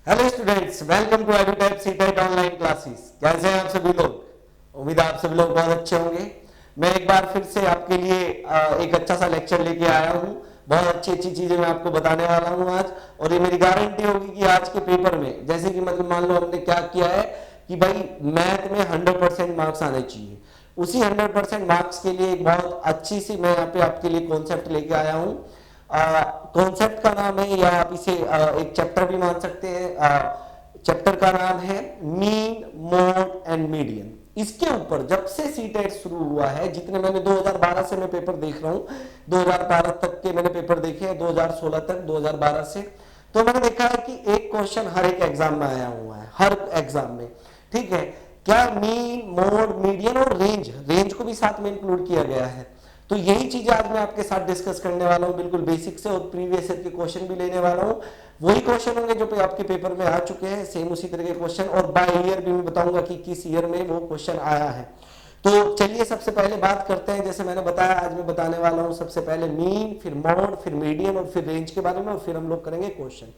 Hello students, welcome to Edutech CTET online classes. कैसे हैं आप सभी लोग? उम्मीद है आप सभी लोग बहुत अच्छे होंगे। मैं एक बार फिर से आपके लिए एक अच्छा सा लेक्चर लेके आया हूँ। बहुत अच्छी अच्छी चीजें मैं आपको बताने वाला हूँ आज, और ये मेरी गारंटी होगी कि आज के पेपर में, जैसे कि मतलब मान लो हमने क्या किया है कि भाई मैथ में 100% मार्क्स आने चाहिए, उसी 100% मार्क्स के लिए एक बहुत अच्छी सी मैं यहाँ पे आपके लिए कॉन्सेप्ट लेके आया हूँ। कॉन्सेप्ट का नाम है, या आप इसे एक चैप्टर भी मान सकते हैं। चैप्टर का नाम है मीन, मोड एंड मीडियन। इसके ऊपर जब से सीटेट शुरू हुआ है, जितने मैंने 2012 से मैं पेपर देख रहा हूं, 2012 तक के मैंने पेपर देखे हैं, 2016 तक, 2012 से, तो मैंने देखा है कि एक क्वेश्चन हर एक एग्जाम में आया हुआ है, हर एग्जाम में। ठीक है, क्या मीन, मोड, मीडियन और रेंज, रेंज को भी साथ में इंक्लूड किया गया है। तो यही चीजें आज मैं आपके साथ डिस्कस करने वाला हूं, बिल्कुल बेसिक से, और प्रीवियस ईयर के क्वेश्चन भी लेने वाला हूं। वही क्वेश्चन होंगे जो आपके पेपर में आ चुके हैं, सेम उसी तरह के क्वेश्चन, और बाय ईयर भी मैं बताऊंगा कि किस ईयर में वो क्वेश्चन आया है। तो चलिए सबसे पहले बात करते हैं, जैसे मैंने बताया आज मैं बताने वाला हूं सबसे पहले मीन, फिर मोड, फिर मीडियन और फिर रेंज के बारे में, और फिर हम लोग करेंगे क्वेश्चन।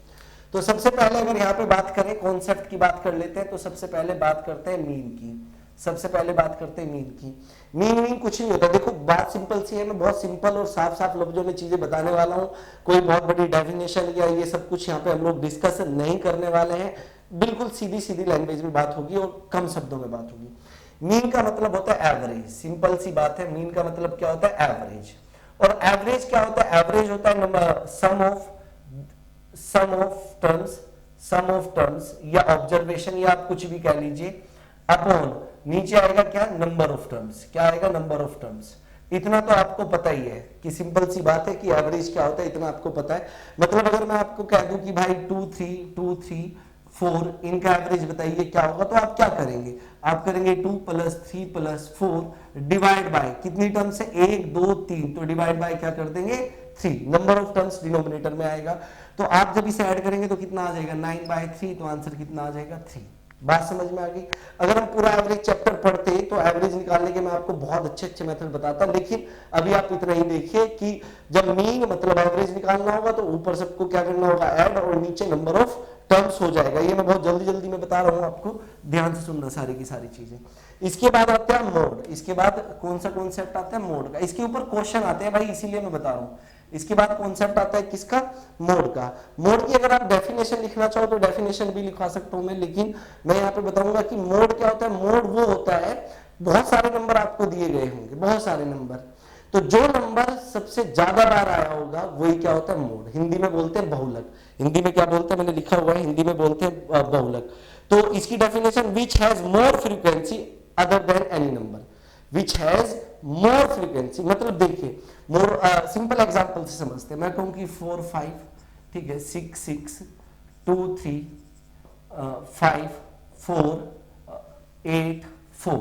तो सबसे पहले अगर यहाँ पे बात करें, कॉन्सेप्ट की बात कर लेते हैं, तो सबसे पहले बात करते हैं मीन की। सबसे पहले बात करते हैं मीन की। मीन कुछ नहीं होता। देखो बात सिंपल सी है, मैं बहुत सिंपल और साफ साफ लफ्जों में चीजें बताने वाला हूँ। कोई बहुत बड़ी डेफिनेशन या ये सब कुछ यहाँ पे हम लोग डिस्कस नहीं करने वाले हैं। बिल्कुल सीधी सीधी लैंग्वेज में बात होगी और कम शब्दों में बात होगी। मीन का मतलब होता है एवरेज, सिंपल सी बात है। मीन का मतलब क्या होता है? एवरेज। और एवरेज क्या होता है? एवरेज होता है सम ऑफ टर्म्स या ऑब्जर्वेशन, या आप कुछ भी कह लीजिए, अपॉन, नीचे आएगा क्या? Number of terms. क्या आएगा? Number of terms. इतना तो आपको पता ही है कि सिंपल सी बात है कि एवरेज क्या होता है, इतना आपको पता है। मतलब अगर मैं आपको कह दूं कि भाई 2 3 4, इनका एवरेज बताइए क्या होगा, तो आप क्या करेंगे? आप करेंगे 2 + 3 + 4 डिवाइड बाय कितनी टर्म्स है? 1 2 3, तो डिवाइड बाय क्या कर देंगे? 3। नंबर ऑफ टर्म्स डिनोमिनेटर में आएगा। तो आप जब इसे ऐड करेंगे तो कितना आ जाएगा? 9/3। तो आंसर कितना आ जाएगा? 3। बात समझ में आ गई? अगर हम पूरा एवरेज चैप्टर पढ़ते तो एवरेज निकालने के मैं आपको बहुत अच्छे अच्छे मेथड बताता, लेकिन अभी आप इतना ही देखिए कि जब मीन मतलब एवरेज निकालना होगा तो ऊपर सबको क्या करना होगा? ऐड, और नीचे नंबर ऑफ टर्म्स हो जाएगा। ये मैं बहुत जल्दी जल्दी में बता रहा हूं आपको, ध्यान से सुनना सारी की सारी चीजें। इसके बाद आता है मोड। इसके बाद कौन सा कॉन्सेप्ट आता है? मोड का। इसके ऊपर क्वेश्चन आते हैं भाई, इसीलिए मैं बता रहा हूं। इसके बाद कॉन्सेप्ट आता है किसका? मोड का। मोड की अगर आप डेफिनेशन लिखना चाहो तो डेफिनेशन भी लिखवा सकता हूं मैं, लेकिन मैं यहाँ पे बताऊंगा कि मोड क्या होता है। मोड वो होता है, बहुत सारे नंबर आपको दिए गए होंगे, बहुत सारे नंबर, तो जो नंबर सबसे ज्यादा बार आया होगा वही क्या होता है? मोड। हिंदी में बोलते हैं बहुलक। हिंदी में क्या बोलते हैं? मैंने लिखा हुआ है, हिंदी में बोलते हैं बहुलक। तो इसकी definition, which has more frequency other than any number. Which has more frequency, मतलब देखिए, मोर सिंपल एग्जांपल से समझते हैं। मैं कहूं कि 4 5, ठीक है, 6 6, 2 3, 5 4, 8 4,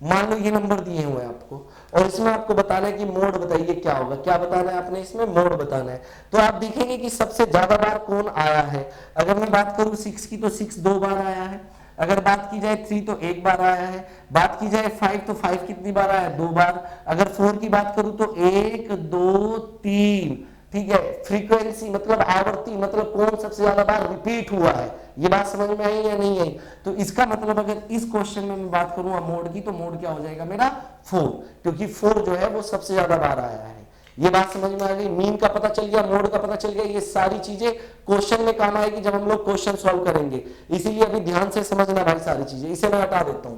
मान लो ये नंबर दिए हुए हैं आपको, और इसमें आपको बताना है कि मोड बताइए क्या होगा। क्या बताना है आपने? इसमें मोड बताना है। तो आप देखेंगे कि सबसे ज्यादा बार कौन आया है। अगर मैं बात करूं 6 की, तो 6 2 बार आया है। अगर बात की जाए 3 तो 1 बार आया है। बात की जाए 5 तो 5 कितनी बार आया है? 2 बार। अगर 4 की बात करूं तो 1 2 3, ठीक है। फ्रीक्वेंसी मतलब आवर्ती, मतलब कौन सबसे ज्यादा बार रिपीट हुआ है। ये बात समझ में आई या नहीं आई? तो इसका मतलब अगर इस क्वेश्चन में मैं बात करूं मोड की, तो मोड क्या हो जाएगा मेरा? 4, क्योंकि 4 जो है वो सबसे ज्यादा बार आया है। ये बात समझ में आ गई? मीन का पता चल गया, मोड का पता चल गया। ये सारी चीजें क्वेश्चन में काम आएगी जब हम लोग क्वेश्चन सॉल्व करेंगे, इसीलिए अभी ध्यान से समझना भाई सारी चीजें। इसे मैं हटा देता हूं,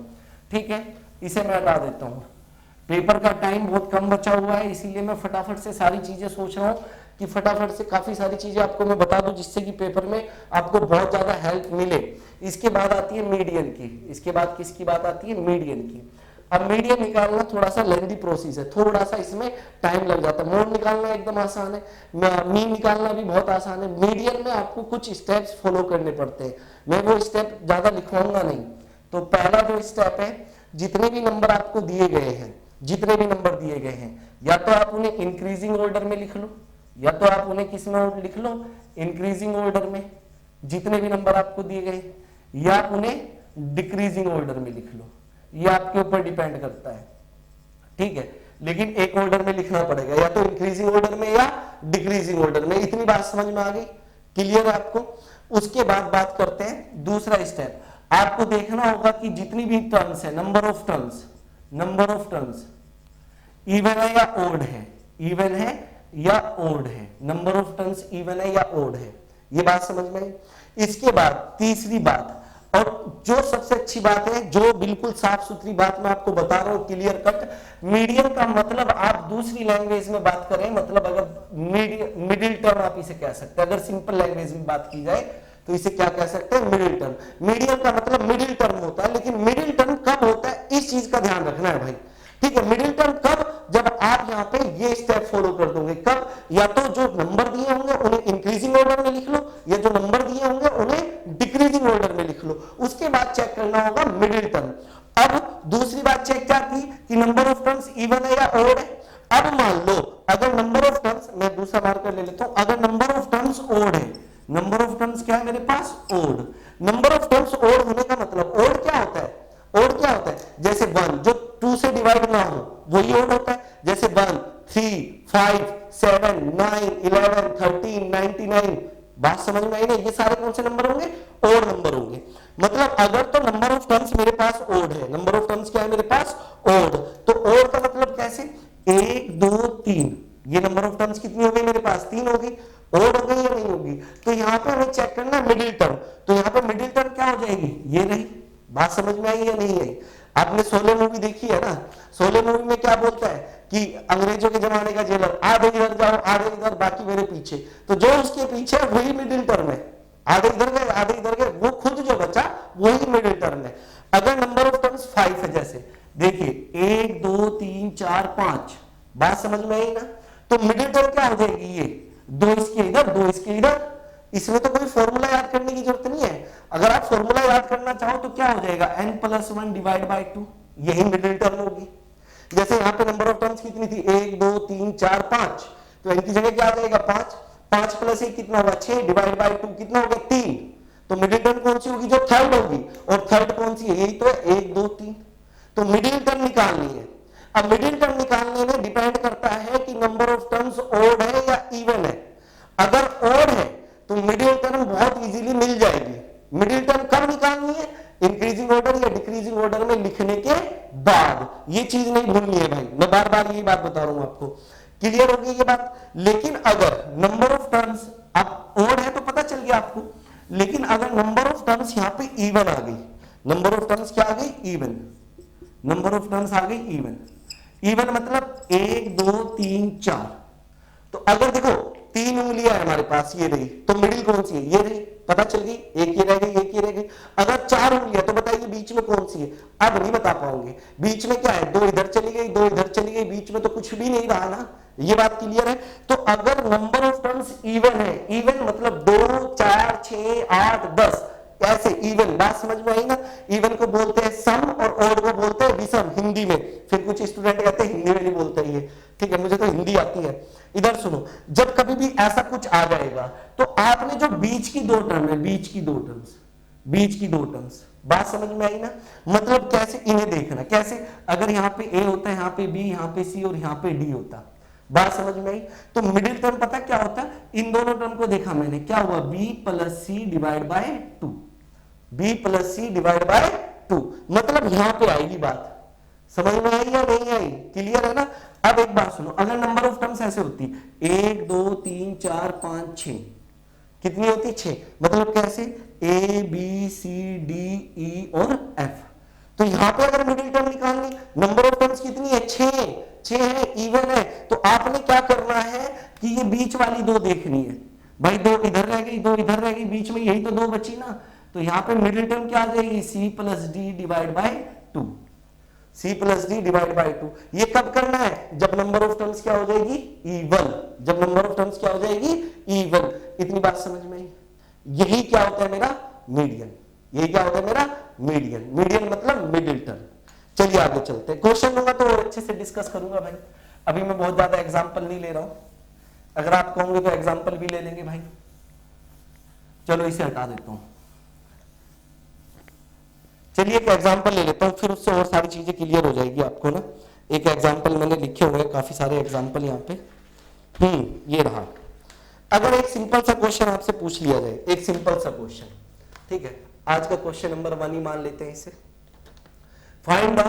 ठीक है, इसे मैं हटा देता हूं। पेपर का टाइम बहुत कम बचा हुआ है, इसीलिए मैं फटाफट से सारी चीजें सोच रहा हूं कि फटाफट से काफी सारी चीजें आपको मैं बता दूं, जिससे कि पेपर में आपको बहुत ज्यादा हेल्प मिले। इसके बाद आती है मीडियन की। इसके बाद किसकी बात आती है? मीडियन की। अब मीडियन निकालना थोड़ा सा लेंथी प्रोसेस है, थोड़ा सा इसमें टाइम लग जाता है। मोड निकालना एकदम आसान है, मीन निकालना भी बहुत आसान है। मीडियन में आपको कुछ स्टेप्स फॉलो करने पड़ते हैं, मैं वो स्टेप ज्यादा लिखवाऊंगा नहीं। तो पहला जो स्टेप है, जितने भी नंबर आपको दिए गए हैं, जितने भी नंबर दिए गए हैं, या तो आप उन्हें इंक्रीजिंग ऑर्डर में लिख लो, या तो आप उन्हें किस में लिख लो? इंक्रीजिंग ऑर्डर में, जितने भी नंबर आपको दिए गए, या आप उन्हें डिक्रीजिंग ऑर्डर में लिख लो। ये आपके ऊपर डिपेंड करता है, ठीक है, लेकिन एक ऑर्डर में लिखना पड़ेगा, या तो इंक्रीजिंग ऑर्डर में या डिक्रीजिंग ऑर्डर में। इतनी बात समझ में आ गई? क्लियर है आपको? उसके बाद बात करते हैं दूसरा स्टेप। आपको देखना होगा कि जितनी भी टर्म्स है, नंबर ऑफ टर्म्स इवन है या ओड है, इवन है या ओड है, नंबर ऑफ टर्म्स इवन है या ओड है, ये बात समझ में आई। इसके बाद तीसरी बात, और जो सबसे अच्छी बात है, जो बिल्कुल साफ सुथरी बात मैं आपको बता रहा हूं क्लियर कट, मीडियन का मतलब आप दूसरी लैंग्वेज में बात करें, मतलब अगर मिडिल टर्म आप इसे कह सकते हैं, अगर सिंपल लैंग्वेज में बात की जाए तो इसे क्या कह सकते हैं, मिडिल टर्म। मीडियन का मतलब मिडिल टर्म होता है, लेकिन मिडिल टर्म कब होता है इस चीज का ध्यान रखना है भाई, ठीक है। मिडिल टर्म कब, जब आप यहाँ पे ये स्टेप फॉलो कर दोगे। कब, या तो जो नंबर दिए होंगे उन्हें इंक्रीजिंग ऑर्डर में लिख लो, या जो नंबर दिए होंगे उन्हें डिक्रीजिंग ऑर्डर में लिख लो, उसके बाद चेक करना होगा मिडिल टर्म। अब दूसरी बात चेक क्या की कि नंबर ऑफ टर्म्स इवन है या ओड है। अब मान लो अगर नंबर ऑफ टर्म्स, मैं दूसरा मार्कर ले लेता हूं, अगर नंबर ऑफ टर्म्स ओड है, नंबर ऑफ टर्म्स क्या है मेरे पास, odd. Number of terms odd होने का मतलब, ओड क्या होता है, ओड क्या होता है, जैसे 1 जो 2 से डिवाइड ना हो वही ओड होता है, जैसे 1 3 5 7 9 11 13 99। बात समझ में आई ना, ये सारे कौन से नंबर होंगे, ओड नंबर होंगे। मतलब अगर तो नंबर ऑफ टर्म्स मेरे पास ओड है, नंबर ऑफ टर्म्स क्या है मेरे पास, ओड, तो ओड का मतलब कैसे, 1 2 3, ये नंबर ऑफ टर्म्स कितनी हो गई मेरे पास, 3 हो गई, ओड हो गई या नहीं होगी। तो यहाँ पे हमें चेक करना मिडिल टर्म, तो यहाँ पे मिडिल टर्म क्या हो जाएगी, ये रही। बात समझ में आई या नहीं आई। आपने शोले मूवी देखी है ना, शोले मूवी में क्या बोलता है कि अंग्रेजों के जमाने का जेलर, आधे इधर जाओ आधे इधर बाकी मेरे पीछे, तो जो उसके पीछे वही मिडिल टर्म है, आधे इधर गए आधे इधर गए, वो खुद जो बचा वही मिडिल टर्म है। अगर नंबर ऑफ टर्म्स 5 है, जैसे देखिए 1 2 3 4 5, बात समझ में आई ना, तो मिडिल टर्म क्या हो जाएगी, ये 2 इसके इधर 2 इसके इधर। इसमें तो कोई फॉर्मूला याद करने की जरूरत नहीं है, अगर आप फॉर्मूला याद करना चाहो तो क्या हो जाएगा, n+1 डिवाइड बाय 2, यही मिडिल टर्म होगी। जैसे यहाँ पे नंबर ऑफ टर्म्स कितनी थी, 1 2 3 4 5, तो इनकी जगह क्या आ जाएगा 5, 5 + 1 कितना होगा 6 डिवाइड बाय 2 कितना होगा 3। तो मिडिल टर्म कौन सी होगी, जो थर्ड होगी, और थर्ड कौन सी है, यही तो है 1 2 3। तो मिडिल टर्म निकालनी है। अब मिडिल टर्म निकालने में डिपेंड करता है कि नंबर ऑफ टर्म्स ओड है या इवन है। अगर ओड है तो मिडिल टर्म बहुत इजीली मिल जाएगी। मिडिल टर्म कब निकालनी है, इंक्रीजिंग ऑर्डर या डिक्रीजिंग ऑर्डर में लिखने के बाद। ये चीज नहीं भूलनी है भाई, मैं बार बार ये बात बता रहा हूं आपको, क्लियर होगी ये बात। लेकिन अगर नंबर ऑफ टर्म्स अब ओड है तो पता चल गया आपको, लेकिन अगर नंबर ऑफ टर्म्स यहां पे इवन आ गई, नंबर ऑफ टर्म्स क्या आ गई, इवन, नंबर ऑफ टर्म्स आ गई इवन। इवन मतलब 1 2 3 4, तो अगर देखो 3 उंगलियां है हमारे पास, ये रही, तो मिडिल कौन सी है, ये रही, पता चल गई, एक ये रह गई एक ये रह गई। अगर 4 उंगलियां तो बताइए बीच में कौन सी है, अब नहीं बता पाओगे, बीच में क्या है, 2 इधर चली गई 2 इधर चली गई, बीच में तो कुछ भी नहीं रहा ना, ये बात क्लियर है। तो अगर नंबर ऑफ टर्म्स इवन है, इवन मतलब 2 4 6 8 10 ऐसे इवन, बात समझ में आई ना। इवन को बोलते हैं सम और ओड को बोलते हैं विषम हिंदी में। फिर कुछ स्टूडेंट कहते हैं हिंदी में नहीं बोलते ये, ठीक है, मुझे तो हिंदी आती है। इधर सुनो, जब कभी भी ऐसा कुछ आ जाएगा तो आपने जो बीच की 2 टर्म है, बीच की 2 टर्म्स, बात समझ में आई ना। मतलब कैसे इन्हें देखना, कैसे, अगर यहाँ पे ए होता है, यहाँ पे बी, यहाँ पे सी और यहाँ पे डी होता, बात समझ में आई। तो मिडिल टर्म पता क्या होता है, इन दोनों टर्म को देखा मैंने, क्या हुआ, b + c divide by 2, b + c divide by 2, मतलब यहां पे आएगी बात, समझ में आई या नहीं आई, क्लियर है ना। अब एक बात सुनो, अगर नंबर ऑफ टर्म्स ऐसे होती 1 2 3 4 5 6, कितनी होती 6, मतलब कैसे, a b c d e और f। तो यहां पे अगर मिडिल टर्म निकालनी, नंबर ऑफ टर्म्स कितनी है, 6 है, इवन है, तो आपने क्या करना है कि ये बीच वाली 2 देखनी है भाई, 2 इधर रह गई 2 इधर रह गई, बीच में यही तो 2 बची ना। तो यहां पे मिडिल टर्म क्या आ जाएगी, c + d divide by 2, c + d divide by 2। ये कब करना है, जब नंबर ऑफ टर्म्स क्या हो जाएगी, इवन, जब नंबर ऑफ टर्म्स क्या हो जाएगी, इवन। इतनी बात समझ में आई। यही क्या होता है मेरा मीडियन, यही क्या होता है मेरा मीडियन। मीडियन मतलब मिडिल टर्म। चलिए आगे चलते हैं, क्वेश्चन होगा तो और अच्छे से डिस्कस करूंगा भाई। अभी मैं बहुत ज्यादा एग्जांपल नहीं ले रहा हूं, अगर आप कहोगे तो एग्जांपल भी ले लेंगे भाई। चलो इसे हटा देता हूं, चलिए एक एग्जांपल ले लेता हूं, फिर उससे और सारी चीजें क्लियर हो जाएगी आपको ना। एक एग्जांपल मैंने लिखे हुए हैं, काफी सारे एग्जांपल यहाँ पे, ये रहा। अगर एक सिंपल सा क्वेश्चन आपसे पूछ लिया जाए, एक सिंपल सा क्वेश्चन, ठीक है, आज का क्वेश्चन नंबर 1 ही मान लेते हैं इसे। Find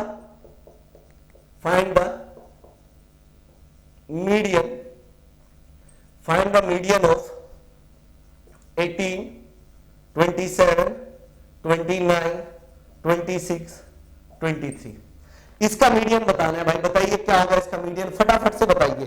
the median of 18, 27, 29, 26, 23। इसका मीडियन बताना है भाई। बताइए क्या होगा इसका मीडियन, फटाफट से बताइए।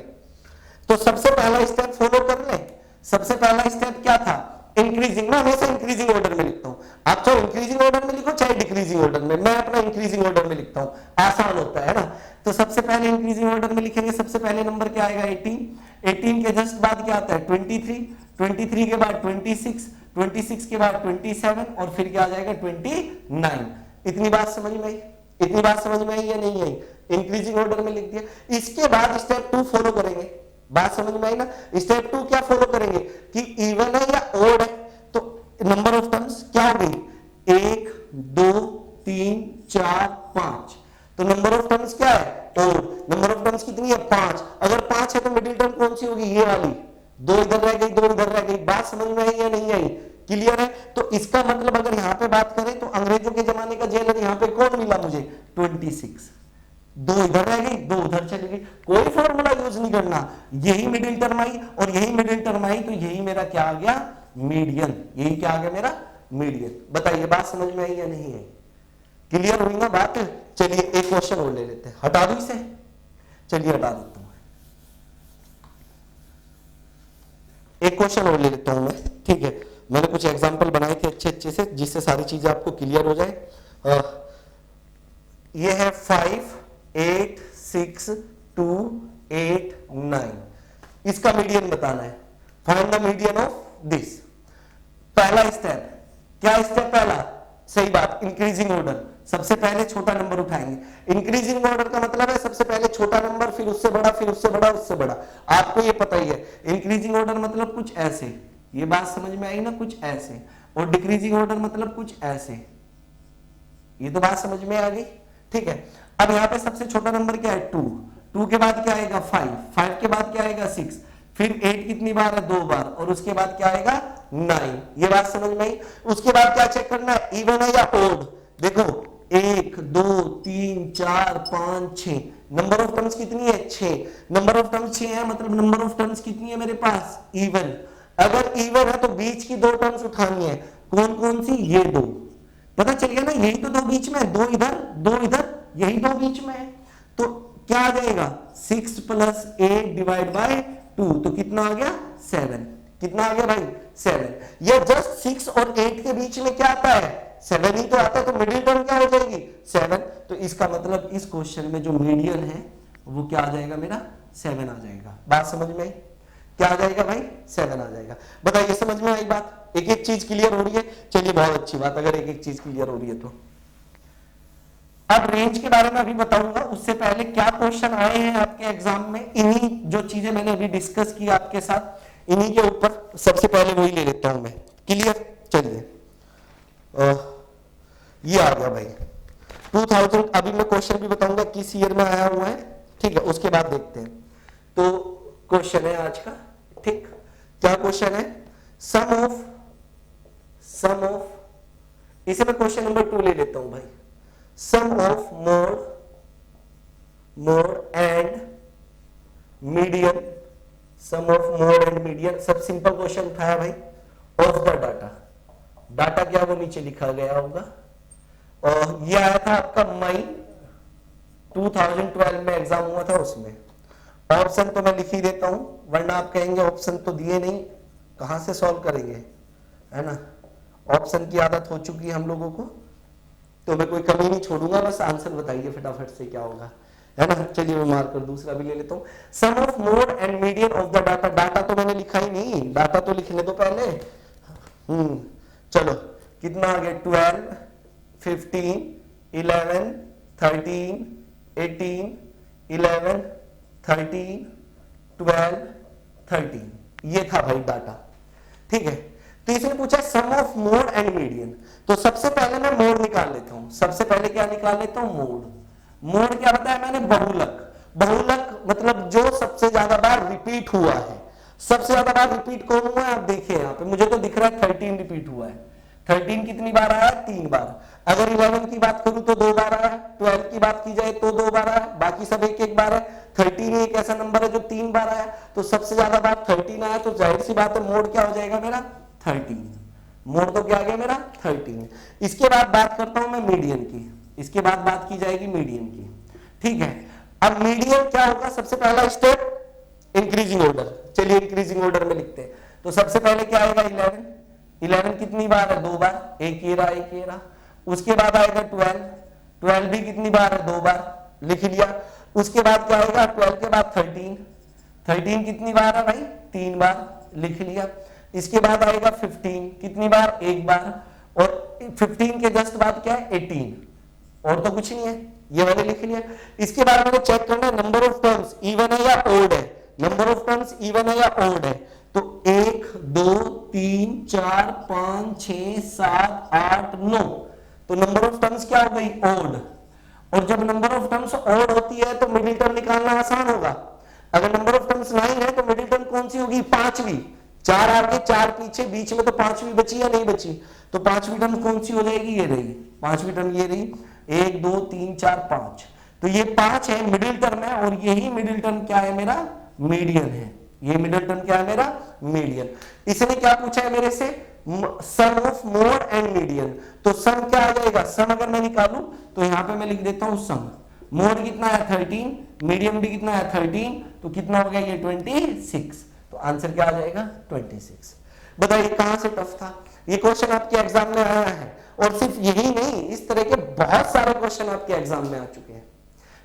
तो सबसे पहला स्टेप फॉलो कर ले। सबसे पहला स्टेप क्या था, इंक्रीजिंग। मैं हमेशा इंक्रीजिंग ऑर्डर में लिखता हूं, आप चाहे इंक्रीजिंग ऑर्डर में लिखो चाहे डिक्रीजिंग ऑर्डर में, मैं अपना इंक्रीजिंग ऑर्डर में लिखता हूं, आसान होता है ना। तो सबसे पहले इंक्रीजिंग ऑर्डर में लिखेंगे। सबसे पहले नंबर क्या आएगा 18, 18 के जस्ट बाद क्या आता है 23, 23 के बाद 26, 26 के बाद 27 और फिर क्या आ जाएगा 29। इतनी बात समझ में आई? इतनी बात समझ में आई या नहीं आई? इंक्रीजिंग ऑर्डर में लिख दिया। इसके बाद स्टेप 2 फॉलो करेंगे। बात समझ में आई ना? स्टेप 2 क्या फॉलो करेंगे कि इवन है या ओड है। तो नंबर ऑफ टर्म्स क्या हो गई, 1 2 3 4 5। तो नंबर ऑफ टर्म्स क्या है, ओड। नंबर ऑफ टर्म्स कितनी है 5। अगर 5 है तो मिडिल टर्म कौन सी होगी, ये वाली। 2 इधर रह गई, 2 इधर रह गई। बात समझ में आई या नहीं आई? क्लियर है? तो इसका मतलब अगर यहां पे बात करें तो अंग्रेजों के जमाने का जेलर यहां पे कौन मिला मुझे, 26। 2 इधर रह गई, 2 उधर चली गई। कोई फॉर्मूला यूज नहीं करना, यही मिडिल टर्म आई और यही मिडिल टर्म आई, तो यही मेरा क्या आ गया, मीडियन। यही क्या आ गया मेरा, मीडियन। बताइए बात समझ में आई या नहीं आई? क्लियर हुई ना बात? चलिए एक क्वेश्चन और ले लेते हैं। हटा दो इसे, चलिए हटा देता हूं। एक क्वेश्चन और ले लेता हूं मैं, ठीक है। मैंने कुछ एग्जांपल बनाए थे अच्छे अच्छे से, जिससे सारी चीजें आपको क्लियर हो जाए। ये है 5 8 6 2 8 9। इसका मीडियन बताना है। Find the median of this. पहला स्टेप क्या, स्टेप पहला सही बात, इंक्रीजिंग ऑर्डर। सबसे पहले छोटा नंबर उठाएंगे। इंक्रीजिंग ऑर्डर का मतलब है सबसे पहले छोटा नंबर, फिर उससे बड़ा, फिर उससे बड़ा, उससे बड़ा। आपको ये पता ही है इंक्रीजिंग ऑर्डर मतलब कुछ ऐसे, ये बात समझ में आई ना, कुछ ऐसे। और डिक्रीजिंग ऑर्डर मतलब कुछ ऐसे। ये तो बात समझ में आ गई, ठीक है। अब यहाँ पे सबसे छोटा नंबर क्या है 2, 2 के बाद क्या आएगा 5, 5 के बाद क्या आएगा 6, फिर 8 कितनी बार है 2 बार, और उसके बाद क्या आएगा 9। ये बात समझ में आई? उसके बाद क्या चेक करना है, इवन है या ओड। देखो 1 2 3 4 5 6, नंबर ऑफ टर्म्स कितनी है 6। नंबर ऑफ टर्म्स 6 है, मतलब नंबर ऑफ टर्म्स कितनी है मेरे पास, इवन। अगर इवन है तो बीच की 2 टर्म्स उठानी है। कौन कौन सी, ये 2। पता चल गया ना, यही तो 2 बीच में है, 2 इधर 2 इधर, यही 2 बीच में है। तो क्या आ जाएगा 6 + 8 डिवाइड बाय 2, तो कितना आ गया 7। कितना आ गया भाई 7। ये जस्ट 6 और 8 के बीच में क्या आता है 7 ही तो आता है, तो मिडिल टर्म क्या हो जाएगी 7। तो इसका मतलब इस क्वेश्चन में जो मीडियन है वो क्या आ जाएगा मेरा 7 आ जाएगा। बात समझ में आई? क्या आ जाएगा भाई 7 आ जाएगा। बताइए समझ में आई बात? एक एक चीज क्लियर हो रही है? चलिए बहुत अच्छी बात, अगर एक एक चीज क्लियर हो रही है तो। अब रेंज के बारे में अभी बताऊंगा, उससे पहले क्या क्वेश्चन आए हैं आपके एग्जाम में, इन्हीं जो चीजें मैंने अभी डिस्कस की आपके साथ, इन्हीं के ऊपर सबसे पहले वही ले लेता हूं मैं। क्लियर? चलिए ये आ गया भाई 2000। अभी मैं क्वेश्चन भी बताऊंगा किस ईयर में आया हुआ है, ठीक है, उसके बाद देखते हैं। तो क्वेश्चन है आज का, ठीक, क्या क्वेश्चन है, सम ऑफ, इसे मैं क्वेश्चन नंबर 2 ले लेता हूं भाई। Sum of mode and median, sum of mode and median, सब सिंपल क्वेश्चन उठाया भाई। ऑफ द डाटा, डाटा क्या वो नीचे लिखा गया होगा। और ये आया था आपका मई 2012 में एग्जाम हुआ था, उसमें ऑप्शन तो मैं लिख ही देता हूं, वरना आप कहेंगे ऑप्शन तो दिए नहीं, कहां से सॉल्व करेंगे, है ना। ऑप्शन की आदत हो चुकी है हम लोगों को, तो मैं कोई कमी नहीं छोड़ूंगा, बस आंसर बताइए फटाफट से क्या होगा, है ना। चलिए मैं मार्कर दूसरा भी ले लेता हूं। Sum of mode and median of the data, data तो मैंने लिखा ही नहीं, डाटा तो लिखने दो पहले। चलो कितना आ गया 12 15 11 13 18 11 13 12 13, ये था भाई डाटा, ठीक है। तो इसने पूछा सम ऑफ मोड एंड मीडियन, तो सबसे पहले मैं मोड निकाल लेता हूं। सबसे पहले क्या निकाल लेता हूं, मोड। मोड क्या बताया मैंने, बहुलक। बहुलक मतलब जो सबसे ज्यादा बार रिपीट हुआ है। सबसे ज्यादा बार रिपीट कौन हुआ है आप देखिए यहाँ पे, मुझे तो दिख रहा है 13 रिपीट हुआ है। 13 कितनी बार आया है? 3 बार। अगर 11 की बात करूं तो 2 बार आया है, 12 की बात की जाए तो 2 बार आया, बाकी सब एक एक बार है। 13 एक ऐसा नंबर है जो 3 बार आया, तो सबसे ज्यादा बार 13 आया, तो जाहिर सी बात है मोड क्या हो जाएगा मेरा? 13। मोड तो क्या आ गया मेरा? 13। इसके बाद बात करता हूं मैं मीडियन की, इसके बाद बात की जाएगी मीडियन की, ठीक है। अब मीडियन क्या होगा? सबसे पहला स्टेप इंक्रीजिंग ऑर्डर, चलिए इंक्रीजिंग ऑर्डर में लिखते हैं। तो सबसे पहले क्या आएगा? 11। 11 कितनी बार है? 2 बार, एक ये रहा एक ये रहा। उसके बाद आएगा 12। 12 भी कितनी बार है? 2 बार, लिख लिया। उसके बाद क्या आएगा? 12 के बाद 13। 13 कितनी बार है भाई? 3 बार, लिख लिया। इसके बाद आएगा 15, कितनी बार? 1 बार। और 15 के जस्ट बाद क्या है? 18, और तो कुछ नहीं है, ये मैंने लिख लिया। इसके बाद मैंने चेक करना नंबर ऑफ टर्म्स इवन है या ओड है। नंबर ऑफ टर्म्स इवन है या ओड है, तो 1 2 3 4 5 6 7 8 9, तो नंबर ऑफ टर्म्स क्या हो गई? ओड। और जब नंबर ऑफ टर्म्स ओड होती है तो मिडिल टर्म निकालना आसान होगा। अगर नंबर ऑफ टर्म्स 9 है तो मिडिल टर्म कौन सी होगी? 5वीं। 4 आगे 4 पीछे, बीच में तो 5वीं बची या नहीं बची? तो 5वीं टर्म कौन सी हो जाएगी? ये रही 5वीं टर्म, ये रही 1 2 3 4 5, तो ये 5 है, मिडिल टर्म है। और यही मिडिल टर्म क्या है मेरा? मीडियन है। ये मिडिल टर्म क्या है मेरा? मीडियन। इसने क्या पूछा है मेरे से? सम ऑफ मोड एंड मीडियन। तो सम क्या आ जाएगा? सम अगर मैं निकालूं तो यहां पे मैं लिख देता हूं सम। मोड कितना है? 13, मीडियन भी कितना है? 13, तो कितना हो गया ये? 26। तो आंसर क्या आ जाएगा? 26। बताइए कहां से टफ था? ये क्वेश्चन आपके एग्जाम में आया है, और सिर्फ यही नहीं, इस तरह के बहुत सारे क्वेश्चन आपके एग्जाम में आ चुके हैं,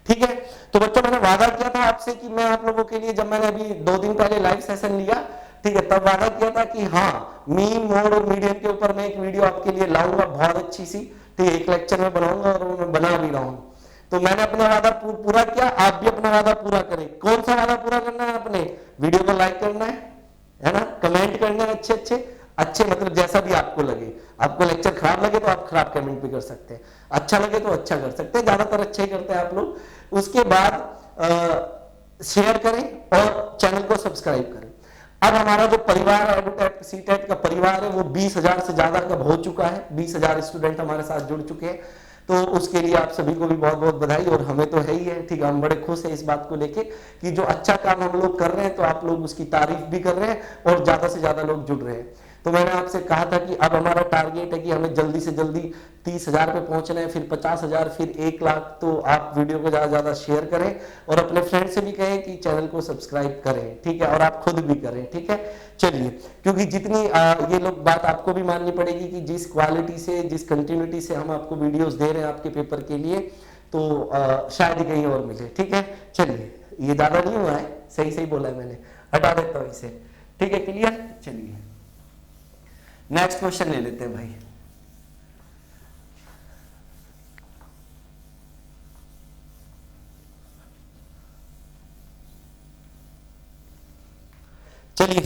ठीक है। तो बच्चों मैंने वादा किया था आपसे कि मैं आप लोगों के लिए, जब मैंने अभी 2 दिन पहले लाइव सेशन लिया, ठीक है, तब वादा किया था कि हाँ मीन मोड और मीडियन के ऊपर मैं एक वीडियो आपके लिए लाऊंगा बहुत अच्छी सी, ठीक है, एक लेक्चर में बनाऊंगा, और मैं बना भी रहा हूं। तो मैंने अपना वादा पूरा किया, आप भी अपना वादा पूरा करें। कौन सा वादा पूरा करना है? अपने वीडियो को लाइक करना है ना, कमेंट करना है अच्छे मतलब जैसा भी आपको लगे। आपको लेक्चर खराब लगे तो आप खराब कमेंट भी कर सकते हैं, अच्छा लगे तो अच्छा कर सकते हैं, ज्यादातर अच्छे ही करते हैं आप लोग। उसके बाद शेयर करें और चैनल को सब्सक्राइब करें। अब हमारा जो परिवार है, एडुटेक सीटेट का परिवार है, वो 20,000 से ज्यादा का हो चुका है। 20,000 स्टूडेंट हमारे साथ जुड़ चुके हैं, तो उसके लिए आप सभी को भी बहुत बहुत बधाई। और हमें तो है ही है, ठीक है, हम बड़े खुश हैं इस बात को लेके कि जो अच्छा काम हम लोग कर रहे हैं तो आप लोग उसकी तारीफ भी कर रहे हैं और ज्यादा से ज्यादा लोग जुड़ रहे हैं। तो मैंने आपसे कहा था कि अब हमारा टारगेट है कि हमें जल्दी से जल्दी 30,000 पे पहुंचना है, फिर 50,000, फिर 1 लाख। तो आप वीडियो को ज्यादा ज्यादा शेयर करें और अपने फ्रेंड से भी कहें कि चैनल को सब्सक्राइब करें, ठीक है, और आप खुद भी करें, ठीक है। चलिए, क्योंकि जितनी ये लोग बात आपको भी माननी पड़ेगी कि जिस क्वालिटी से, जिस कंटिन्यूटी से हम आपको वीडियोस दे रहे हैं आपके पेपर के लिए, तो शायद ही कहीं और मिले, ठीक है। चलिए, ये ज्यादा नहीं हुआ है, सही सही बोला है मैंने, हटा देता हूं इसे, ठीक है, क्लियर। चलिए नेक्स्ट क्वेश्चन ले लेते हैं भाई। चलिए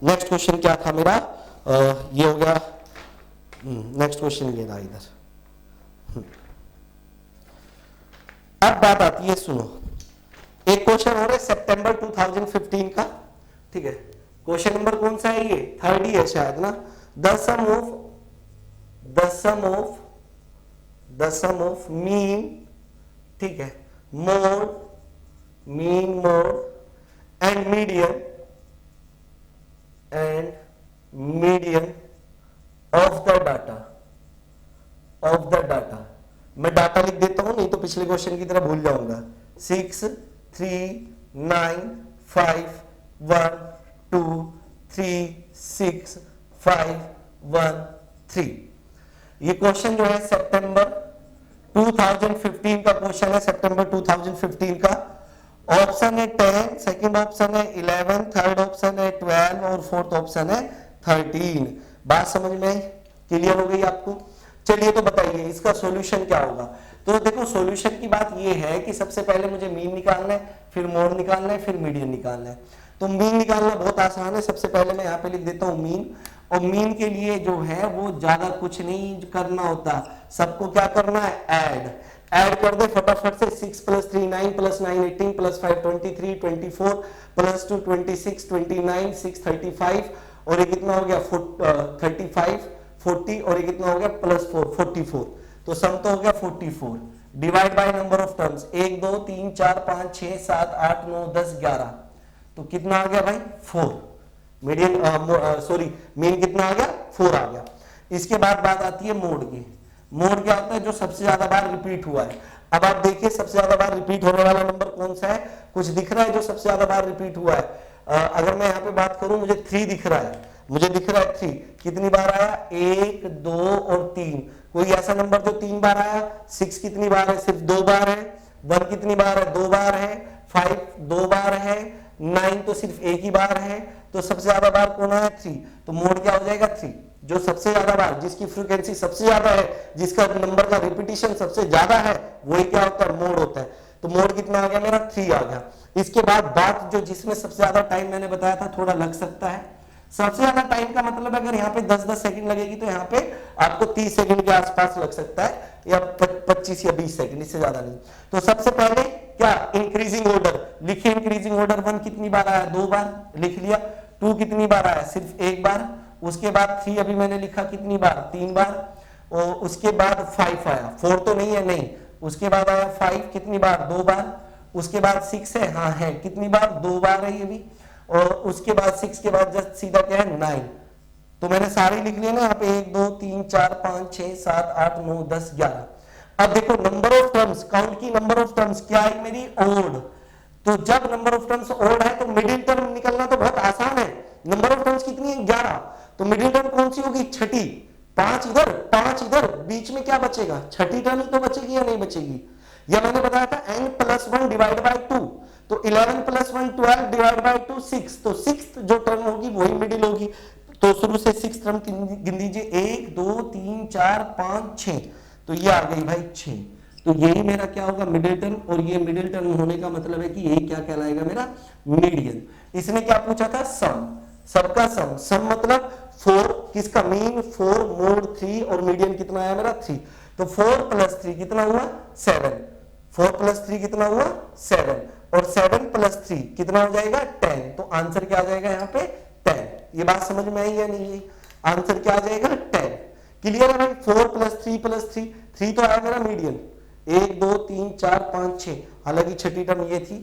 नेक्स्ट क्वेश्चन क्या था मेरा? ये हो गया। नेक्स्ट क्वेश्चन ये रहा इधर। अब बात आती है, सुनो, एक क्वेश्चन हो रहा है सितंबर 2015 का, ठीक है। क्वेश्चन नंबर कौन सा है? ये 3rd ही है शायद ना। The sum of mean, ठीक है, mode, mean mode and median of the data, मैं डाटा लिख देता हूं, नहीं तो पिछले क्वेश्चन की तरह भूल जाऊंगा। 6 3 9 5 1 2 3 6 5 1 3। ये क्वेश्चन जो है सितंबर 2015 का क्वेश्चन है, सितंबर 2015 का। ऑप्शन है 10, सेकंड ऑप्शन है 11, थर्ड ऑप्शन है 12 और फोर्थ ऑप्शन है 13। बात समझ में क्लियर हो गई आपको? चलिए तो बताइए इसका सॉल्यूशन क्या होगा। तो देखो, सॉल्यूशन की बात ये है कि सबसे पहले मुझे मीन निकालना है, फिर मोड निकालना है, फिर मीडियन निकालना है। तो मीन निकालना बहुत आसान है। सबसे पहले मैं यहाँ पे लिख देता हूँ मीन, और मीन के लिए जो है वो ज्यादा कुछ नहीं करना होता, सबको क्या करना है? ऐड। ऐड कर दे फटाफट से, 6 + 3 9 + 9 18 + 5 23 24 + 2 26 29 6 35 और ये कितना हो गया 35 40 और ये कितना हो गया +4 44। तो सम तो हो गया 44। Divide by number of terms 1 2 3 4 5 6 7 8 9 10 11। तो कितना आ गया भाई 4। मीडियन सॉरी मीन कितना आ गया 4 आ गया। इसके बाद बात आती है मोड की। मोड क्या होता है? जो सबसे ज्यादा बार रिपीट हुआ है। अब आप देखिए सबसे ज्यादा बार रिपीट होने वाला नंबर कौन सा है? कुछ दिख रहा है जो सबसे ज्यादा बार रिपीट हुआ है? अगर मैं यहाँ पे बात करूं, मुझे 3 दिख रहा है, मुझे दिख रहा है 3 कितनी बार आया? 1 2 और 3। कोई ऐसा नंबर जो 3 बार आया? 6 कितनी बार है? सिर्फ 2 बार है। 1 कितनी बार है? 2 बार है। 5 2 बार है। 9 तो सिर्फ एक ही बार है। तो सबसे ज्यादा बार कौन आया? 3। तो मोड क्या हो जाएगा? 3। जो सबसे ज्यादा बार, जिसकी फ्रीक्वेंसी सबसे ज्यादा है, जिसका नंबर का रिपीटिशन सबसे ज्यादा है, वही क्या होता है? मोड होता है। तो मोड कितना आ गया मेरा? 3 आ गया। इसके बाद बात जो जिसमें सबसे ज्यादा टाइम मैंने बताया था, थोड़ा लग सकता है। सबसे ज्यादा टाइम का मतलब अगर यहाँ पे 10-10 सेकंड लगेगी तो यहाँ पे आपको 30 सेकंड के आसपास लग सकता है, या 25 या 20 सेकंड, इससे ज्यादा नहीं। तो सबसे पहले क्या? इंक्रीजिंग ऑर्डर लिखिए। इंक्रीजिंग ऑर्डर 1 कितनी बार आया? 2 बार लिख लिया। 2 कितनी बार आया? सिर्फ 1 बार। उसके बाद 3 अभी मैंने लिखा कितनी बार? 3 बार। और उसके बाद 5 आया। 4 तो नहीं है, नहीं। उसके बाद आया 5 कितनी बार? 2 बार। उसके बाद 6 है, हाँ है, कितनी बार? 2 बार है ये भी। और उसके बाद 6 के बाद जस्ट सीधा क्या है? 9। तो मैंने सारे लिख लिए ना यहाँ पे, 1 2 3 4 5 6 7 8 9 10 11। अब देखो नंबर ऑफ टर्म्स, काउंट की नंबर ऑफ टर्म्स क्या है मेरी? ओड। तो जब नंबर ऑफ टर्म्स ओड है तो मिडिल टर्म निकलना तो बहुत आसान है। नंबर ऑफ टर्म्स कितनी है? 11। तो मिडिल टर्म कौन सी होगी? छठी। 5 इधर 5 इधर, बीच में क्या बचेगा? छठी टर्म तो बचेगी या नहीं बचेगी? या मैंने बताया था n+1 डिवाइड बाय 2। तो 11 + 1 12 डिवाइड बाय 2 6। तो 6th जो टर्म होगी वही मिडिल होगी। तो शुरू से 6 टर्म गिन लीजिए, 1 2 3 4 5 6। तो ये आ गई भाई 6। तो यही मेरा क्या होगा? Middle term. और ये मिडिल टर्म होने का मतलब है कि ये क्या कहलाएगा? मेरा मीडियन। इसने क्या पूछा था? सम। सबका सम। सम मतलब 4 किसका? मीन 4 मोड 3 और मीडियन कितना आया मेरा? 3। तो 4 + 3 कितना हुआ? 7। 4 + 3 कितना हुआ? 7। और 7 + 3 कितना हो जाएगा? 10। तो आंसर क्या आ जाएगा यहाँ पे? 10। ये बात समझ में आई या नहीं? आंसर क्या आ जाएगा? 10। क्लियर है भाई? 4 + 3 + 3, 3 तो आया मेरा मीडियन। 1 2 3 4 5 6। हालांकि छठी टर्म ये थी,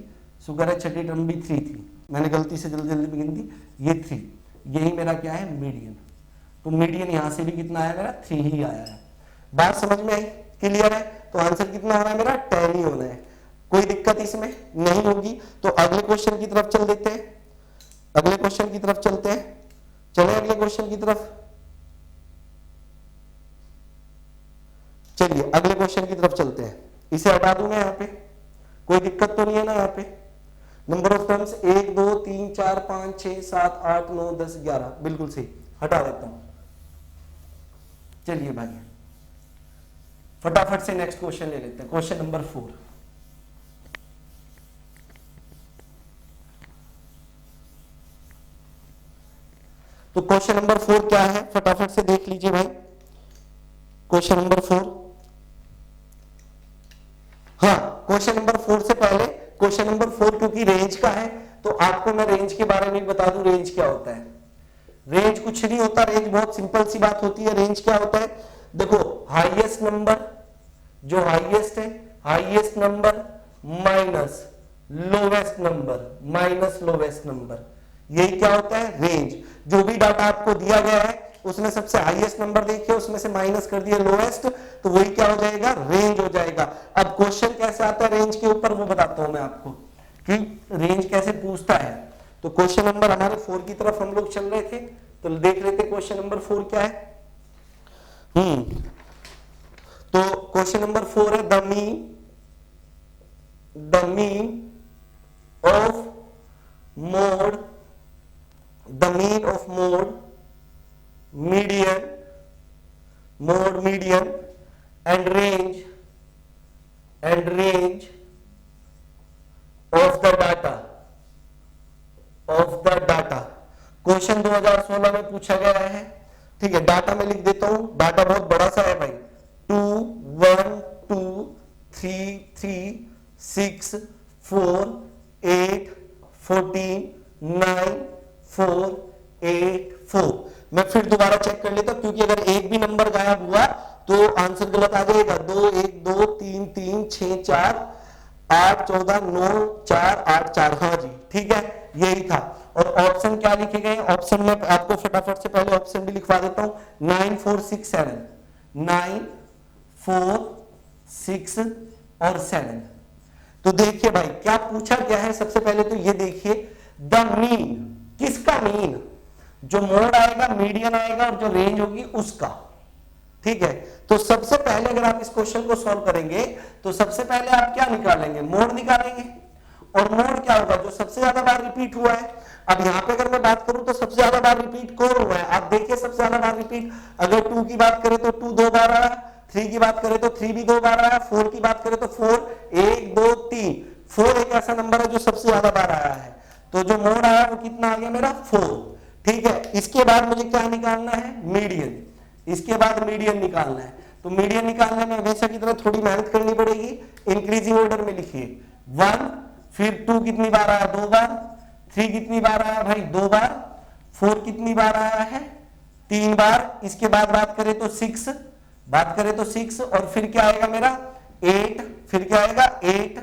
शुक्र है छठी टर्म भी 3 थी, मैंने गलती से जल्दी जल्दी गिन दी। ये 3, यही मेरा क्या है? मीडियन। तो मीडियन यहां से भी कितना आया मेरा? 3 ही आया है। बात समझ में आई? क्लियर है? तो आंसर कितना होना है मेरा? 10 ही होना है। कोई दिक्कत इसमें नहीं होगी। तो अगले क्वेश्चन की तरफ चल देते हैं। अगले क्वेश्चन की तरफ चलते हैं। चले अगले क्वेश्चन की तरफ। चलिए अगले क्वेश्चन की तरफ चलते हैं। इसे हटा दूं मैं यहाँ पे, कोई दिक्कत तो नहीं है ना? यहाँ पे नंबर ऑफ टर्म्स 1 2 3 4 5 6 7 8 9 10 11, बिल्कुल सही, हटा देता हूं। चलिए भाई फटाफट से नेक्स्ट क्वेश्चन ले लेते हैं। Question number 4। तो क्वेश्चन नंबर 4 क्या है? फटाफट से देख लीजिए भाई। क्वेश्चन नंबर 4, हाँ क्वेश्चन नंबर 4 से पहले क्वेश्चन नंबर 4 क्योंकि रेंज का है तो आपको मैं रेंज के बारे में बता दूं। रेंज क्या होता है? रेंज कुछ नहीं होता। रेंज बहुत सिंपल सी बात होती है। रेंज क्या होता है? देखो हाईएस्ट नंबर, जो हाईएस्ट है, highest number minus lowest number, minus lowest number, यही क्या होता है? रेंज। जो भी डाटा आपको दिया गया है उसमें सबसे हाईएस्ट नंबर देखिए, उसमें से माइनस कर दिया लोएस्ट, तो वही क्या हो जाएगा? रेंज हो जाएगा। अब क्वेश्चन कैसे आता है रेंज के ऊपर वो बताता हूं मैं आपको कि रेंज कैसे पूछता है। तो क्वेश्चन नंबर हमारे 4 की तरफ हम लोग चल रहे थे, तो देख लेते क्वेश्चन नंबर 4 क्या है। तो क्वेश्चन नंबर 4 है the mean of mode, the mean of mode median and range of the data question 2016 में पूछा गया है। ठीक है, डाटा में लिख देता हूं। डाटा बहुत बड़ा सा है भाई, 2 1 2 3 3 6 4 8 14 9 4 8 4। मैं फिर दोबारा चेक कर लेता हूं, क्योंकि अगर एक भी नंबर गायब हुआ तो आंसर गलत आ जाएगा। 2 1 2 3 3 6 4 8 14 9 4 8 4। हाँ जी ठीक है, यही था। और ऑप्शन क्या लिखे गए? ऑप्शन में आपको फटाफट से पहले ऑप्शन भी लिखवा देता हूं। 9 4 6 7, 9 4 6 और 7। तो देखिए भाई क्या पूछा गया है। सबसे पहले तो ये देखिए, द मीन, किसका मीन? जो मोड आएगा, मीडियन आएगा और जो रेंज होगी उसका। ठीक है, तो सबसे पहले अगर आप इस क्वेश्चन को सॉल्व करेंगे तो सबसे पहले आप क्या निकालेंगे? मोड निकालेंगे। और मोड क्या होगा? जो सबसे ज्यादा बार रिपीट हुआ है। अब यहां पे अगर मैं बात करूं तो सबसे ज्यादा बार रिपीट कौन हुआ है? आप देखिए सबसे ज्यादा बार रिपीट, अगर 2 की बात करें तो 2 2 बार आया, 3 की बात करें तो 3 भी 2 बार आया, 4 की बात करें तो 4 1 2 3। 4 एक ऐसा नंबर है जो सबसे ज्यादा बार आया है, तो जो मोड आया वो कितना आ गया मेरा? 4। ठीक है, इसके बाद मुझे क्या निकालना है? मीडियन। इसके बाद मीडियन निकालना है। तो मीडियन निकालने में हमेशा की तरह थोड़ी मेहनत करनी पड़ेगी। इंक्रीजिंग ऑर्डर में लिखिए 1, फिर 2 कितनी बार आया? 2 बार। 3 कितनी बार आया भाई? 2 बार। 4 कितनी बार आया है? 3 बार। इसके बाद बात करें तो 6, बात करें तो 6, और फिर क्या आएगा मेरा? 8, फिर क्या आएगा? 8,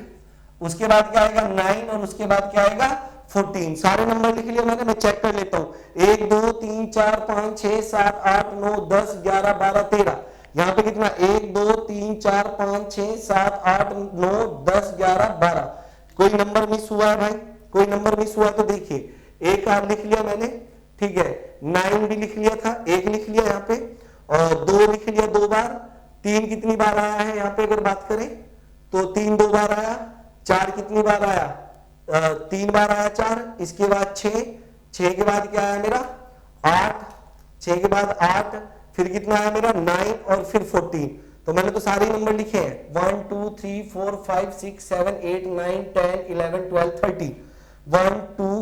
उसके बाद क्या आएगा? 9, और उसके बाद क्या आएगा? 14। सारे नंबर लिख लिया मैंने, मैं चेक कर लेता हूं। 1 2 3 4 5 6 7 8 9 10 11 12 13। यहां पे कितना? 1 2 3 4 5 6 7 8 9 10 11 12। कोई नंबर मिस हुआ है भाई? कोई नंबर मिस हुआ तो देखिए, 1 आर लिख लिया मैंने, ठीक है, 9 भी लिख लिया था, 1 लिख लिया यहाँ पे, और 2 लिख लिया 2 बार। 3 कितनी बार आया है यहाँ पे अगर बात करें तो 3 2 बार आया। 4 कितनी बार आया? 3 बार आया 4। इसके बाद 6, 6 के बाद क्या आया मेरा? 8, 6 के बाद 8, फिर कितना आया मेरा? 9, और फिर 14। तो मैंने तो सारे नंबर लिखे हैं, 1 2 3 4 5 6 7 8 9 10 11 12 13। 1 2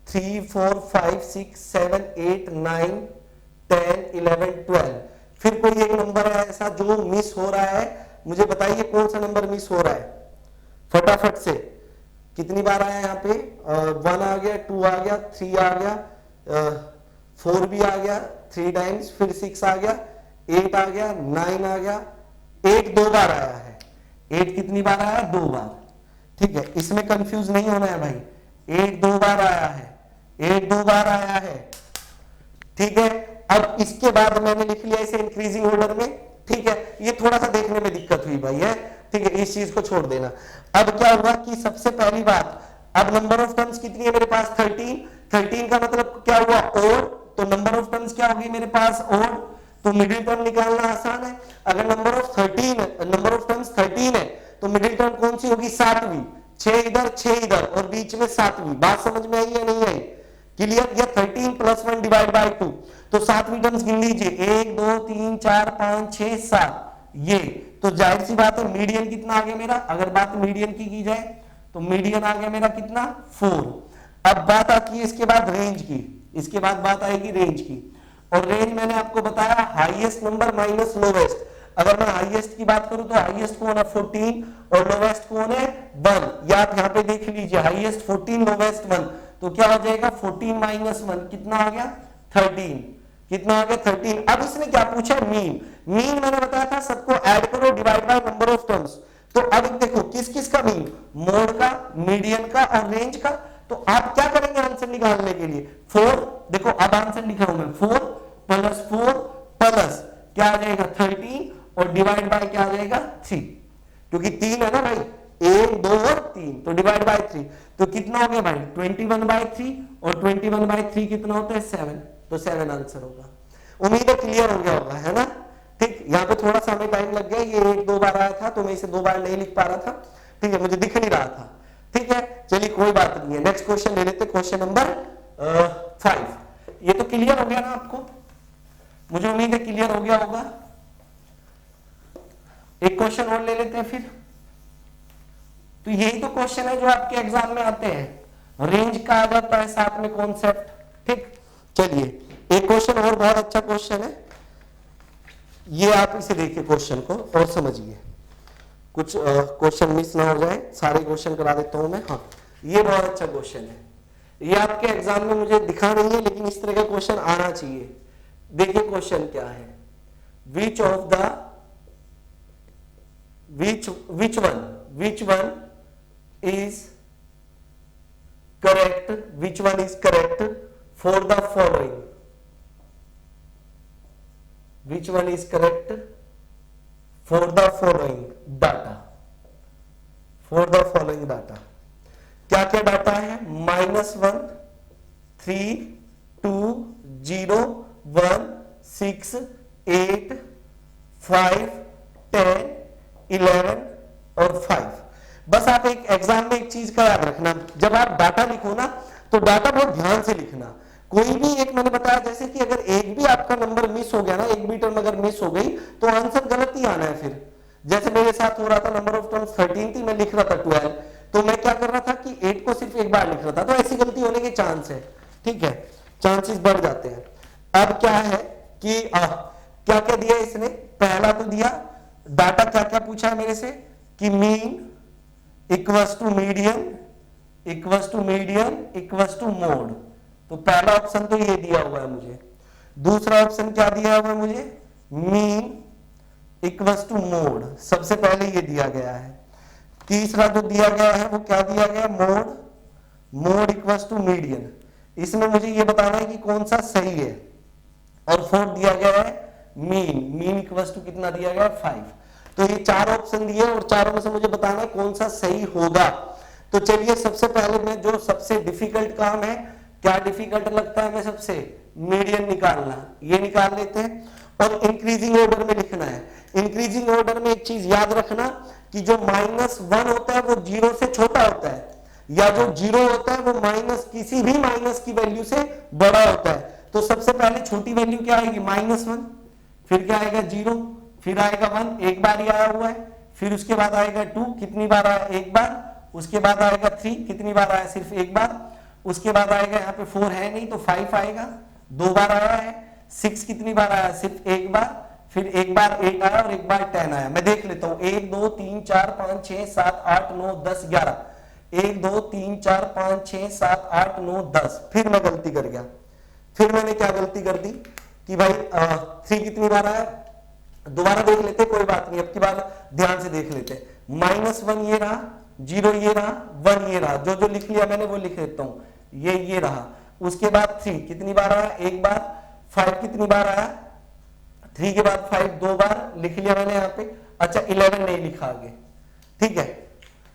3 4 5 6 7 8 9 10 11 12। फिर कोई एक नंबर है ऐसा जो मिस हो रहा है, मुझे बताइए कौन सा नंबर मिस हो रहा है फटाफट से। कितनी बार आया यहाँ पे? 1 आ गया, 2 आ गया, 3 आ गया, 4 भी आ गया 3 टाइम्स, फिर 6 आ गया, 8 आ गया, 9 आ गया, 8 2 बार आया है। 8 कितनी बार आया? 2 बार। ठीक है, इसमें कंफ्यूज नहीं होना है भाई। 8 2 बार आया है, 8 2 बार आया है। ठीक है, अब इसके बाद मैंने लिख लिया इसे इंक्रीजिंग ऑर्डर में। ठीक है, ये थोड़ा सा देखने में दिक्कत हुई भाई है। ठीक है, इस चीज को छोड़ देना। अब क्या हुआ कि सबसे पहली बात, अब नंबर ऑफ टर्म्स कितनी है मेरे पास? 13। 13 का मतलब क्या हुआ? ओड। तो नंबर ऑफ टर्म्स क्या होगी मेरे पास? ओड। तो मिडिल टर्म निकालना आसान है। अगर नंबर ऑफ टर्म्स 13 है तो मिडिल टर्म कौन सी होगी? 7वीं। 6 इधर 6 इधर और बीच में 7वीं। बात समझ में आई या नहीं आई? क्लियर? या 13 + 1 डिवाइड बाय 2। तो 7वीं टर्म्स गिन लीजिए, 1 2 3 4 5 6 7। ये तो जाहिर सी बात है मीडियन कितना आ गया मेरा? अगर बात मीडियन की जाए तो मीडियन आ गया मेरा कितना? 4। अब बात आती है इसके बाद रेंज की। इसके बाद बात आएगी रेंज की, और रेंज मैंने आपको बताया हाईएस्ट नंबर माइनस लोवेस्ट। अगर मैं हाईएस्ट की बात करूं तो हाईएस्ट कौन है? 14, और लोवेस्ट कौन है? 1। या आप यहाँ पे देख लीजिए, हाईएस्ट 14 लोवेस्ट 1। तो क्या हो जाएगा? 14 - 1 कितना आ गया? 13। कितना आ गया? 13। अब इसने क्या पूछा? मीन। मीन मैंने बताया था सबको ऐड करो divide by number of terms. तो अब देखो किस किस का मीन? मोड का, मीडियन का और रेंज का। तो आप क्या करेंगे आंसर निकालने के लिए? 4। देखो अब आंसर लिखा हूं मैं, 4 + 4 प्लस क्या आ जाएगा? 13, और डिवाइड बाय क्या आ जाएगा? 3, क्योंकि 3 है ना भाई, 1 2 और 3, तो डिवाइड बाय 3। तो कितना हो गया भाई? 21/3, और 21/3 कितना होता है? 7। तो 7 आंसर होगा। उम्मीद है क्लियर हो गया होगा, है ना? ठीक, यहाँ पे थोड़ा सा हमें टाइम लग गया, ये 1 2 बार आया था तो मैं इसे 2 बार नहीं लिख पा रहा था। ठीक है, मुझे दिख नहीं रहा था। ठीक है, चलिए कोई बात नहीं है। नेक्स्ट क्वेश्चन ले लेते, क्वेश्चन नंबर 5। ये तो क्लियर हो गया ना आपको? मुझे उम्मीद है क्लियर हो गया होगा। एक क्वेश्चन और ले लेते हैं फिर। तो यही तो क्वेश्चन है जो आपके एग्जाम में आते हैं। रेंज का आ जाता है साथ में कॉन्सेप्ट। ठीक, चलिए एक क्वेश्चन और बहुत अच्छा क्वेश्चन है, ये आप इसे देखिए क्वेश्चन को और समझिए। कुछ क्वेश्चन मिस ना हो जाए, सारे क्वेश्चन करा देता हूं मैं। हाँ, ये बहुत अच्छा क्वेश्चन है, ये आपके एग्जाम में मुझे दिखा नहीं है लेकिन इस तरह का क्वेश्चन आना चाहिए। देखिए क्वेश्चन क्या है, which one is correct for the following, which one is correct for the following data, for the following data, क्या क्या डाटा है, -1 3 2 0 1 6 8 5 10 11 और 5। बस आप एक एग्जाम में एक चीज का याद रखना, जब आप डाटा लिखो ना तो डाटा बहुत ध्यान से लिखना। कोई भी एक, मैंने बताया जैसे कि अगर एक भी आपका नंबर मिस हो गया ना, एक भी टर्म अगर मिस हो गई तो आंसर गलत ही आना है फिर। जैसे मेरे साथ हो रहा था, नंबर ऑफ टर्म्स 13 थी, मैं लिख रहा था 12, तो मैं क्या कर रहा था कि 8 को सिर्फ एक बार लिख रहा था, तो ऐसी गलती होने के चांस है, ठीक है, चांसेस बढ़ जाते हैं। अब क्या है कि क्या क्या दिया इसने, पहला तो दिया डाटा, क्या क्या पूछा है मेरे से कि mean equals to median equals to median equals to mode, तो पहला ऑप्शन तो ये दिया हुआ है मुझे। दूसरा ऑप्शन क्या दिया हुआ है मुझे, मीन इक्वल्स टू मोड, सबसे पहले ये दिया गया है। तीसरा जो दिया गया है वो क्या दिया गया, मोड इक्वल्स टू मीडियन, इसमें मुझे ये बताना है कि कौन सा सही है। और फोर्थ दिया गया है मीन इक्वल्स टू कितना दिया गया है, 5। तो ये 4 ऑप्शन दिए और चारों में से मुझे बताना है कौन सा सही होगा। तो चलिए सबसे पहले मैं, जो सबसे डिफिकल्ट काम है, क्या डिफिकल्ट लगता है हमें सबसे, मीडियन निकालना, ये निकाल लेते हैं और इंक्रीजिंग ऑर्डर में लिखना है। इंक्रीजिंग ऑर्डर में एक चीज याद रखना कि जो -1 होता है वो 0 से छोटा होता है, या जो 0 होता है वो किसी भी माइनस की वैल्यू से बड़ा होता है। तो सबसे पहले छोटी वैल्यू क्या आएगी, -1, फिर क्या आएगा 0, फिर आएगा 1, एक बार ही आया हुआ है, फिर उसके बाद आएगा 2, कितनी बार आया, एक बार, उसके बाद आएगा 3, कितनी बार आया, सिर्फ एक बार, उसके बाद आएगा, यहाँ पे 4 है नहीं तो 5 आएगा, 2 बार आया है, 6 कितनी बार आया, सिर्फ एक बार, फिर एक बार 8 आया और एक बार 10 आया। मैं देख लेता हूं, 1 2 3 4 5 6 7 8 9 10 11, 1 2 3 4 5 6 7 8 9 10। फिर मैं गलती कर गया, फिर मैंने क्या गलती कर दी कि भाई 3 कितनी बार आया, दोबारा देख लेते, कोई बात नहीं, अब की बार ध्यान से देख लेते। -1 ये रहा, 0 ये रहा, 1 ये रहा, जो जो लिख लिया मैंने वो लिख लेता हूं, ये रहा। उसके बाद 3 कितनी बार आया, एक बार, 5 कितनी बार आया, 3 के बाद 5 2 बार लिख लिया मैंने यहाँ पे। अच्छा 11 नहीं लिखा आगे, ठीक है,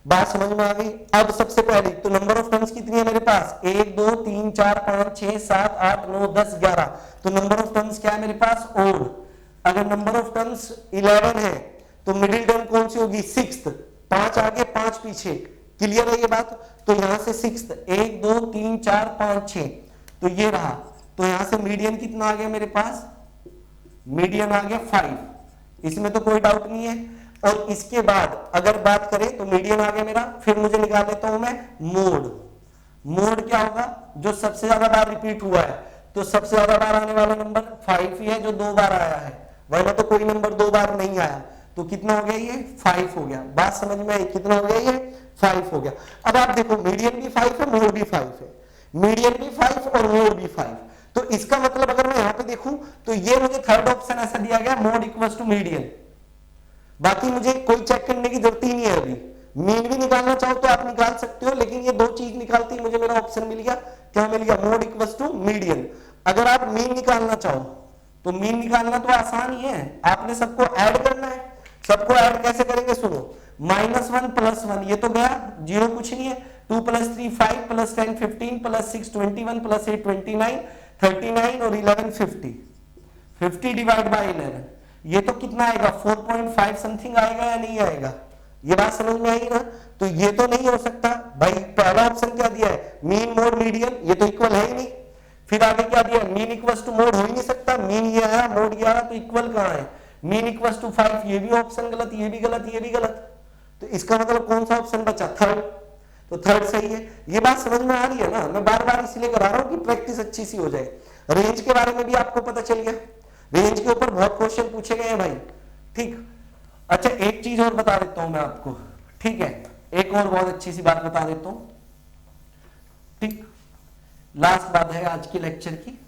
बात समझ में आ गई। अब सबसे पहले तो नंबर ऑफ टर्म्स कितनी है मेरे पास, 1 2 3 4 5 6 7 8 9 10 11, तो नंबर ऑफ टर्म्स क्या है मेरे पास, ओड। अगर नंबर ऑफ टर्म्स 11 है तो मिडिल टर्म कौन सी होगी, 6th, 5 आगे 5 पीछे, क्लियर है ये बात। तो यहां से 6th, 1 2 3 4 5 6, तो ये रहा, तो यहां से मीडियन कितना आ गया मेरे पास, मीडियन आ गया 5, इसमें तो कोई डाउट नहीं है। और इसके बाद अगर बात करें तो मीडियन आ गया मेरा, फिर मुझे निकाल लेता हूं मैं मोड क्या होगा, जो सबसे ज्यादा बार रिपीट हुआ है, तो सबसे ज्यादा बार आने वाला नंबर 5 ही है जो 2 बार आया है, वरना तो कोई नंबर 2 बार नहीं आया। तो कितना हो गया ये, 5 हो गया। बात समझ में आई, कितना हो गया ये, 5 हो गया। अब आप देखो मीडियन भी 5 है, मोड भी 5 है, मीडियन भी 5 और मोड भी 5, तो इसका मतलब अगर मैं यहां पे देखूं तो ये मुझे थर्ड ऑप्शन ऐसा दिया गया, मोड इक्वल्स टू मीडियन। बाकी मुझे कोई चेक करने की जरूरत ही नहीं है, अभी मीन भी निकालना चाहो तो आप निकाल सकते हो, लेकिन ये दो चीज निकालती है मुझे, मेरा ऑप्शन मिल गया, क्या मिल गया, मोड इक्वल्स टू मीडियन। अगर आप मीन निकालना चाहो तो मीन निकालना तो आसान ही है, आपने सबको ऐड करना है। सबको ऐड कैसे करेंगे, सुनो, -1 + 1 ये तो गया, 0 कुछ नहीं है, 2 + 3 5 + 10 15 + 6 21 + 8 29 39 और 11 50, 50 डिवाइड बाय 11, ये तो कितना आएगा, 4.5 समथिंग आएगा या नहीं आएगा, ये बात समझ में आई ना। तो ये तो नहीं हो सकता भाई, पहला ऑप्शन क्या दिया है, मीन मोड मीडियन, ये तो इक्वल है ही नहीं। फिर आगे क्या दिया, मीन इक्वल्स टू मोड हो ही नहीं सकता, मीन ये आया मोड ये आया, तो इक्वल कहां है, मीन इक्वल्स टू 5, ये भी ऑप्शन गलत, ये भी गलत, ये भी गलत। तो इसका मतलब कौन सा ऑप्शन बचा, थर्ड, तो थर्ड सही है। ये बात समझ में आ रही है ना, मैं बार बार इसलिए करा रहा हूं कि प्रैक्टिस अच्छी सी हो जाए। रेंज के बारे में भी आपको पता चल गया, रेंज के ऊपर बहुत क्वेश्चन पूछे गए हैं भाई, ठीक। अच्छा एक चीज और बता देता हूं मैं आपको, ठीक है, एक और बहुत अच्छी सी बात बता देता हूं, ठीक, लास्ट बात है आज के लेक्चर की।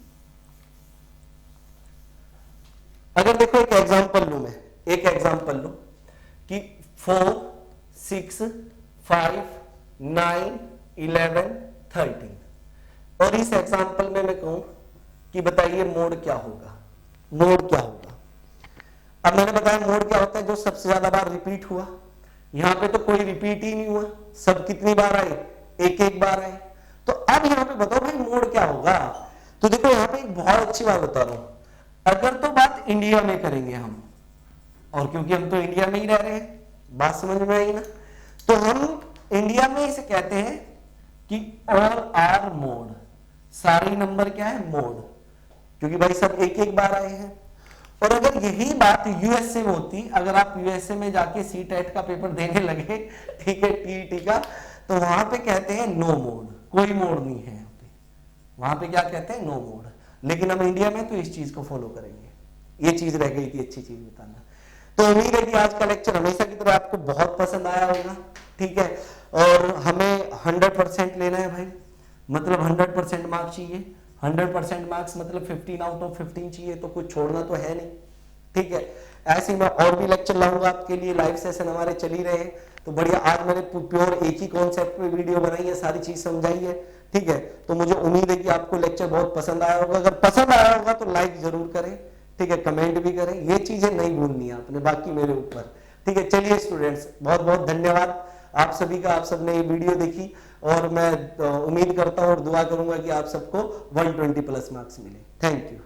अगर देखो एक एग्जांपल लू मैं, एक एग्जांपल लू कि 4, 6, 5, 9, 11, 13 और इस एग्जांपल में मैं कहूं कि बताइए मोड क्या होगा, मोड क्या होगा। अब मैंने बताया मोड क्या होता है, जो सबसे ज्यादा बार रिपीट हुआ। यहां पे तो कोई रिपीट ही नहीं हुआ, सब कितनी बार आए, एक एक बार आए। तो अब यहां पे बताओ भाई मोड क्या होगा। तो देखो यहां पे एक बहुत अच्छी बात बता रहा हूं, अगर तो बात इंडिया में करेंगे हम, और क्योंकि हम तो इंडिया में ही रह रहे हैं, बात समझ में आई ना, तो हम इंडिया में इसे कहते हैं कि ऑल आर मोड, सारे नंबर क्या है मोड, क्योंकि भाई सब एक एक बार आए हैं। और अगर यही बात यूएसए में होती, अगर आप यूएसए में जाके सीटेट का पेपर देने लगे, ठीक है, टीईटी का, तो वहां पे कहते हैं नो मोड, कोई मोड नहीं है यहाँ पे, वहां पे क्या कहते हैं नो मोड। लेकिन हम इंडिया में तो इस चीज को फॉलो करेंगे। ये चीज रह गई थी अच्छी चीज बताना। तो उम्मीद है कि आज का लेक्चर हमेशा की तरह आपको बहुत पसंद आया होगा, ठीक है, और हमें 100% लेना है भाई, मतलब 100% मार्क्स चाहिए। 100% मार्क्स मतलब 15 आउट ऑफ 15 चाहिए, तो कुछ छोड़ना तो है नहीं, ठीक है। ऐसे ही मैं और भी लेक्चर लाऊंगा आपके लिए, लाइव सेशन हमारे चल ही रहे हैं, तो बढ़िया। आज मैंने प्योर एक ही कॉन्सेप्ट पे वीडियो बनाई है, सारी चीज समझाई है, ठीक है। तो मुझे उम्मीद है कि आपको लेक्चर बहुत पसंद आया होगा। अगर पसंद आया होगा तो लाइक जरूर करें, ठीक है, कमेंट भी करें, ये चीजें नहीं भूलनी है आपने, बाकी मेरे ऊपर, ठीक है। चलिए स्टूडेंट्स, बहुत बहुत धन्यवाद आप सभी का, आप सबने ये वीडियो देखी, और मैं उम्मीद करता हूं और दुआ करूंगा कि आप सबको 120 प्लस मार्क्स मिले। Thank you.